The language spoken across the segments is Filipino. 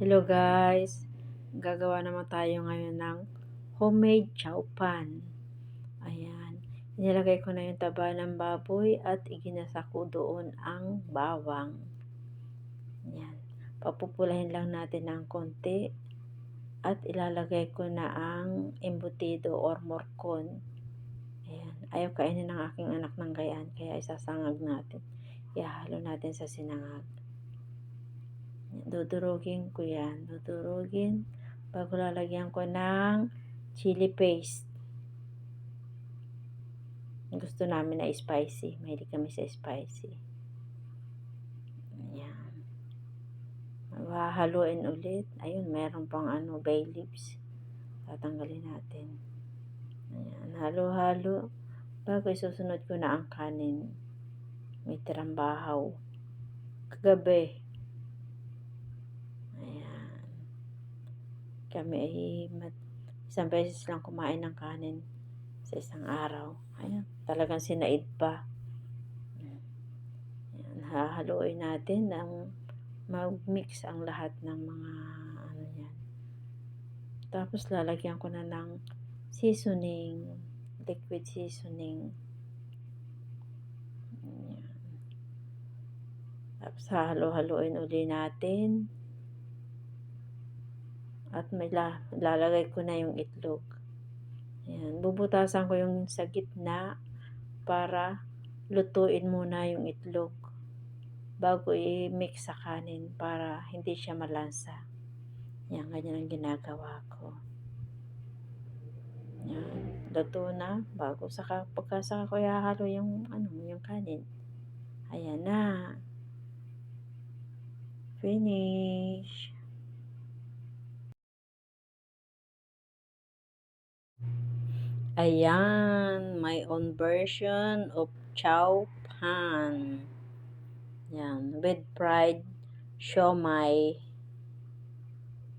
Hello guys, gagawa naman tayo ngayon ng homemade chow pan. Ayan, inilagay ko na yung taba ng baboy at iginasa ko doon ang bawang. Ayan, papupulahin lang natin ng konti at ilalagay ko na ang embutido or morcon. Ayan, ayaw kainin ng aking anak ng gayaan kaya isasangag natin. Ihalo natin sa sinangag. Dudurugin ko yan. Dudurugin bago lalagyan ko ng chili paste. Gusto namin na spicy. Mahilig kami sa spicy. Ayan. Hahaluin ulit. Ayun, meron pang bay leaves. Tatanggalin natin. Ayan, halo-halo. Bago isusunod ko na ang kanin. May tirang bahaw. Kagabi. Kami ay isang beses lang kumain ng kanin sa isang araw. Ayan, talagang sinaid pa. Ayan, hahaluin natin ng mag-mix ang lahat ng mga yan. Tapos lalagyan ko na ng seasoning, liquid seasoning. Ayan. Tapos hahalo-haluin uli natin. At lalagay ko na yung itlog. Ayan, bubutasan ko yung sa gitna para lutuin muna yung itlog bago i-mix sa kanin para hindi siya malansa. Yan, ganyan ang ginagawa ko. Yan, luto na bago pagkasaka ko ihahalo yung yung kanin. Ayan na. Finish. Ayan, my own version of chow pan. Yan, with fried siomai.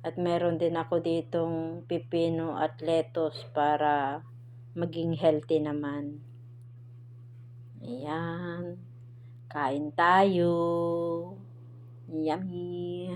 At meron din ako ditong pipino at lettuce para maging healthy naman. Ayan, kain tayo. Yummy.